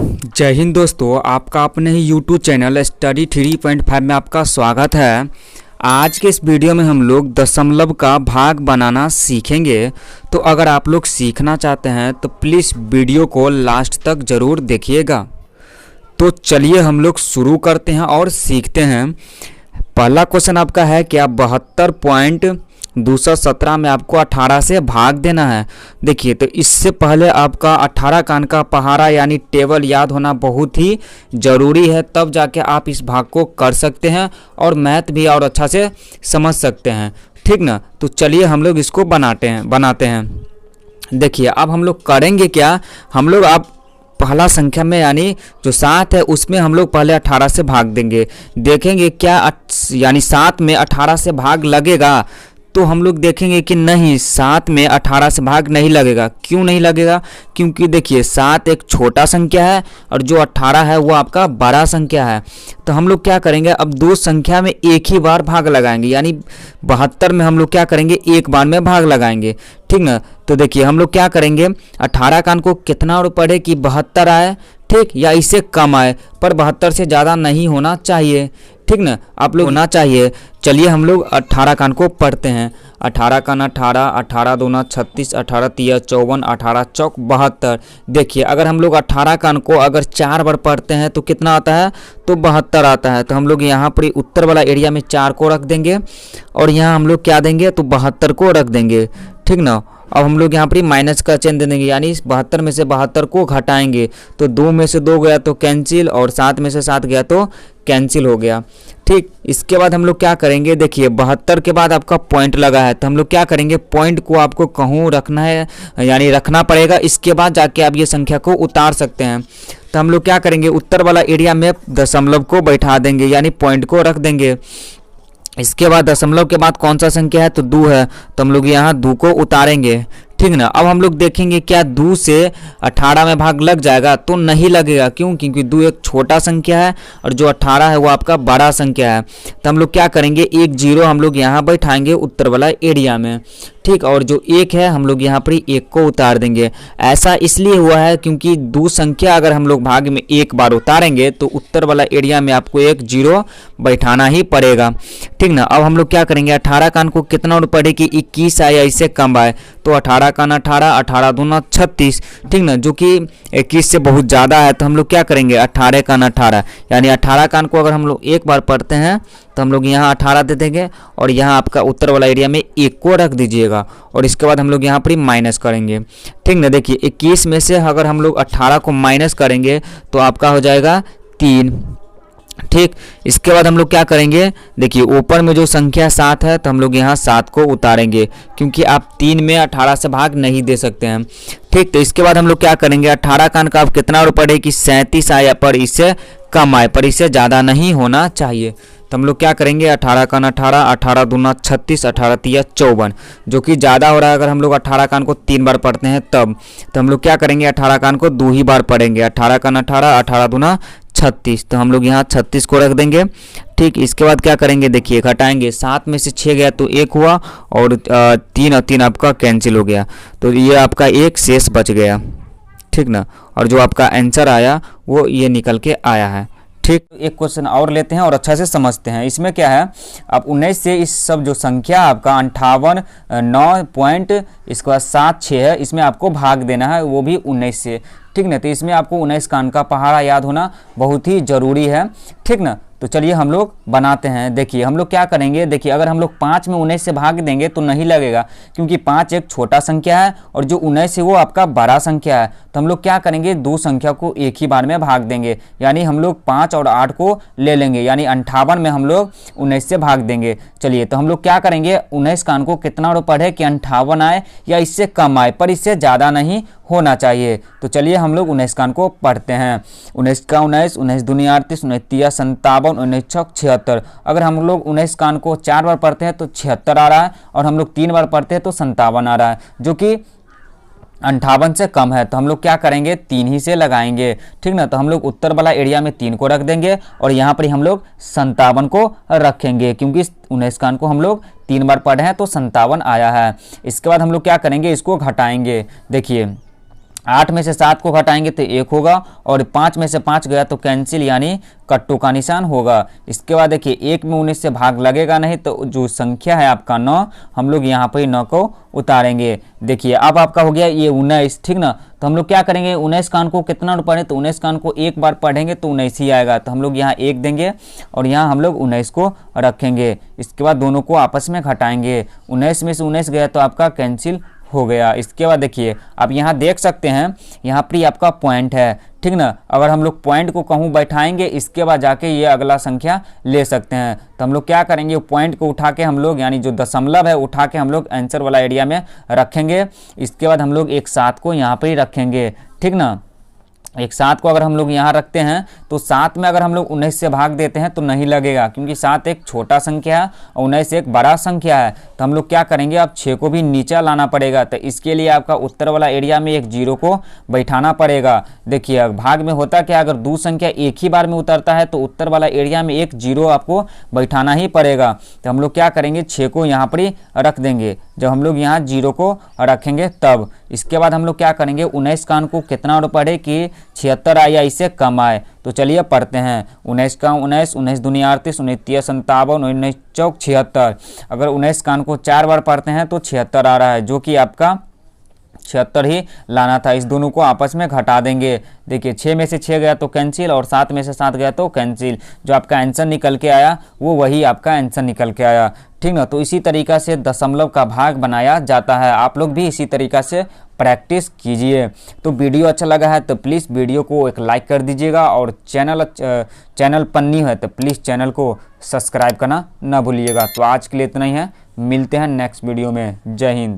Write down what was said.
जय हिंद दोस्तों, आपका अपने ही YouTube चैनल स्टडी 3.5 में आपका स्वागत है। आज के इस वीडियो में हम लोग दशमलव का भाग बनाना सीखेंगे। तो अगर आप लोग सीखना चाहते हैं तो प्लीज़ वीडियो को लास्ट तक ज़रूर देखिएगा। तो चलिए हम लोग शुरू करते हैं और सीखते हैं। पहला क्वेश्चन आपका है कि आप 72.217 में आपको 18 से भाग देना है। देखिए, तो इससे पहले आपका 18 का अंक का पहाड़ा यानी टेबल याद होना बहुत ही ज़रूरी है, तब जाके आप इस भाग को कर सकते हैं और मैथ भी और अच्छा से समझ सकते हैं। ठीक ना। तो चलिए हम लोग इसको बनाते हैं। देखिए, अब हम लोग करेंगे क्या, हम लोग आप पहला संख्या में यानी जो 7 है उसमें हम लोग पहले 18 से भाग देंगे। देखेंगे क्या यानी 7 में 18 से भाग लगेगा। तो हम लोग देखेंगे कि नहीं, 7 में 18 से भाग नहीं लगेगा। क्यों नहीं लगेगा? क्योंकि देखिए 7 एक छोटा संख्या है और जो 18 है वो आपका बड़ा संख्या है। तो हम लोग क्या करेंगे, अब दो संख्या में एक ही बार भाग लगाएंगे, यानी 72 में हम लोग क्या करेंगे, एक बार में भाग लगाएंगे। ठीक ना। तो देखिए हम लोग क्या करेंगे, 18 का अंक को कितना और पढ़े कि 72 आए, ठीक, या इससे कम आए, पर 72 से ज़्यादा नहीं होना चाहिए। ठीक ना, आप लोग होना चाहिए। चलिए हम लोग 18 का अंक को पढ़ते हैं। 18 का 18, 18 दूना 36, 18 तिया 54, 18 चौक 72। देखिए अगर हम लोग 18 का अंक को अगर 4 बार पढ़ते हैं तो कितना आता है, तो 72 आता है। तो हम लोग यहाँ पर उत्तर वाला एरिया में 4 को रख देंगे और यहाँ हम लोग क्या देंगे, तो 72 को रख देंगे। ठीक ना। अब हम लोग यहाँ पर माइनस का चिन्ह दे देंगे, यानी 72 में से 72 को घटाएंगे तो 2 में से 2 गया तो कैंसिल और 7 में से 7 गया तो कैंसिल हो गया। ठीक, इसके बाद हम लोग क्या करेंगे, देखिए 72 के बाद आपका पॉइंट लगा है तो हम लोग क्या करेंगे, पॉइंट को आपको कहूँ रखना है, यानी रखना पड़ेगा। इसके बाद जाके आप ये संख्या को उतार सकते हैं। तो हम लोग क्या करेंगे, उत्तर वाला एरिया में दशमलव को बैठा देंगे, यानी पॉइंट को रख देंगे। इसके बाद दशमलव के बाद कौन सा संख्या है, तो 2 है, तो हम लोग यहाँ 2 को उतारेंगे। ठीक ना। अब हम लोग देखेंगे क्या 2 से 18 में भाग लग जाएगा, तो नहीं लगेगा। क्यों? क्योंकि 2 एक छोटा संख्या है और जो 18 है वो आपका बड़ा संख्या है। तो हम लोग क्या करेंगे, 1 0 हम लोग यहाँ बैठाएंगे उत्तर वाला एरिया में। ठीक, और जो 1 है हम लोग यहाँ पर 1 को उतार देंगे। ऐसा इसलिए हुआ है क्योंकि 2 संख्या अगर हम लोग भाग में एक बार उतारेंगे तो उत्तर वाला एरिया में आपको 1 0 बैठाना ही पड़ेगा। ठीक ना। अब हम लोग क्या करेंगे, 18 का अंक को कितना और पढ़े कि 21 आए या इससे कम आए, तो 18 का 18, 18 दूना 36। ठीक ना, जो कि 21 से बहुत ज़्यादा है। तो हम लोग क्या करेंगे, 18 का 18, यानी 18 का अंक को अगर हम लोग एक बार पढ़ते हैं तो हम लोग यहाँ 18 दे देंगे और यहाँ आपका उत्तर वाला एरिया में 1 को रख दीजिएगा और इसके बाद हम लोग यहाँ पर माइनस करेंगे। ठीक ना। देखिए 21 में से अगर हम लोग 18 को माइनस करेंगे तो आपका हो जाएगा 3। ठीक, इसके बाद हम लोग क्या करेंगे, देखिए ऊपर में जो संख्या 7 है तो हम लोग यहाँ 7 को उतारेंगे, क्योंकि आप 3 में 18 से भाग नहीं दे सकते हैं। ठीक, तो इसके बाद हम लोग क्या करेंगे, 18 का अंक आप कितना और पढ़े कि 37 आया, पर इससे कम आए, पर इससे ज़्यादा नहीं होना चाहिए। तो हम लोग क्या करेंगे, 18 का 18, 18 दूना 36, 18 तिया 54, जो कि ज़्यादा हो रहा है। अगर हम लोग 18 का अंक को 3 बार पढ़ते हैं तब, तो हम लोग क्या करेंगे, 18 का अंक को 2 ही बार पढ़ेंगे। 18 का 18, 18 दूना 36, तो हम लोग यहाँ 36 को रख देंगे। ठीक, इसके बाद क्या करेंगे, देखिए घटाएंगे, 7 में से 6 गया तो 1 हुआ और 3 और 3 आपका कैंसिल हो गया, तो ये आपका 1 शेष बच गया। ठीक ना। और जो आपका आंसर आया वो ये निकल के आया है। ठीक, एक क्वेश्चन और लेते हैं और अच्छा से समझते हैं। इसमें क्या है, अब 19 से इस सब जो संख्या आपका 58, 9 पॉइंट, इसके बाद 7 6 है, इसमें आपको भाग देना है, वो भी 19 से। ठीक ना। तो इसमें आपको 19 का अंक का पहाड़ा याद होना बहुत ही ज़रूरी है। ठीक ना। तो चलिए हम लोग बनाते हैं। देखिए हम लोग क्या करेंगे, देखिए अगर हम लोग 5 में 19 से भाग देंगे तो नहीं लगेगा, क्योंकि 5 एक छोटा संख्या है और जो 19 है वो आपका बड़ा संख्या है। तो हम लोग क्या करेंगे, 2 संख्या को एक ही बार में भाग देंगे, यानी हम लोग 5 और 8 को ले लेंगे, यानी 58 में हम लोग 19 से भाग देंगे। चलिए तो हम लोग क्या करेंगे, 19 का अंक को कितना और पढ़े कि 58 आए या इससे कम आए, पर इससे ज़्यादा नहीं होना चाहिए। तो चलिए हम लोग 19 का अंक को पढ़ते हैं। 19 का 19, 19 दूनी 38, 19 तिया 57, 19 छक 76। अगर हम लोग 19 का अंक को 4 बार पढ़ते हैं तो 76 आ रहा है, और हम लोग 3 बार पढ़ते हैं तो 57 आ रहा है, जो कि 58 से कम है। तो हम लोग क्या करेंगे, 3 ही से लगाएंगे। ठीक ना। तो हम लोग उत्तर वाला एरिया में 3 को रख देंगे और यहाँ पर हम लोग 57 को रखेंगे, क्योंकि 19 का अंक को हम लोग 3 बार पढ़े हैं तो 57 आया है। इसके बाद हम लोग क्या करेंगे, इसको घटाएंगे। देखिए 8 में से 7 को घटाएंगे तो 1 होगा, और 5 में से 5 गया तो कैंसिल यानी कट्टू का निशान होगा। इसके बाद देखिए 1 में 19 से भाग लगेगा नहीं, तो जो संख्या है आपका 9, हम लोग यहाँ पर 9 को उतारेंगे। देखिए अब आपका हो गया ये 19, ठीक ना। तो हम लोग क्या करेंगे, 19 का अंक को कितना पढ़ें, तो 19 का अंक को एक बार पढ़ेंगे तो 19 ही आएगा। तो हम लोग यहाँ 1 देंगे और यहाँ हम लोग 19 को रखेंगे। इसके बाद दोनों को आपस में घटाएंगे, 19 में से 19 गया तो आपका कैंसिल हो गया। इसके बाद देखिए आप यहाँ देख सकते हैं, यहाँ पर आपका पॉइंट है, ठीक ना। अगर हम लोग पॉइंट को कहूँ बैठाएंगे, इसके बाद जाके ये अगला संख्या ले सकते हैं। तो हम लोग क्या करेंगे, पॉइंट को उठा के हम लोग यानी जो दशमलव है उठा के हम लोग आंसर वाला एरिया में रखेंगे। इसके बाद हम लोग एक 7 को यहाँ पर ही रखेंगे, ठीक ना। एक 7 को अगर हम लोग यहाँ रखते हैं तो 7 में अगर हम लोग 19 से भाग देते हैं तो नहीं लगेगा, क्योंकि 7 एक छोटा संख्या है और 19 एक बड़ा संख्या है। तो हम लोग क्या करेंगे, अब 6 को भी नीचे लाना पड़ेगा। तो इसके लिए आपका उत्तर वाला एरिया में एक 0 को बैठाना पड़ेगा। देखिए भाग में होता क्या, अगर 2 संख्या एक ही बार में उतरता है तो उत्तर वाला एरिया में एक 0 आपको बैठाना ही पड़ेगा। तो हम लोग क्या करेंगे, 6 को यहाँ पर ही रख देंगे। जब हम लोग यहाँ 0 को रखेंगे तब इसके बाद हम लोग क्या करेंगे, 19 का अंक को कितना पढ़े कि 76 आए या इससे कम आए। तो चलिए पढ़ते हैं, 19 का 19, 19 दूनी 38, 19 तिया 57, 19 चौक 76। अगर 19 का अंक को 4 बार पढ़ते हैं तो 76 आ रहा है, जो कि आपका 76 ही लाना था। इस दोनों को आपस में घटा देंगे। देखिए 6 में से 6 गया तो कैंसिल और 7 में से 7 गया तो कैंसिल। जो आपका आंसर निकल के आया वो वही आपका आंसर निकल के आया, ठीक ना। तो इसी तरीका से दशमलव का भाग बनाया जाता है। आप लोग भी इसी तरीका से प्रैक्टिस कीजिए। तो वीडियो अच्छा लगा है तो प्लीज़ वीडियो को एक लाइक कर दीजिएगा, और चैनल पर न्यू है तो प्लीज़ चैनल को सब्सक्राइब करना ना भूलिएगा। तो आज के लिए इतना ही है, मिलते हैं नेक्स्ट वीडियो में। जय हिंद।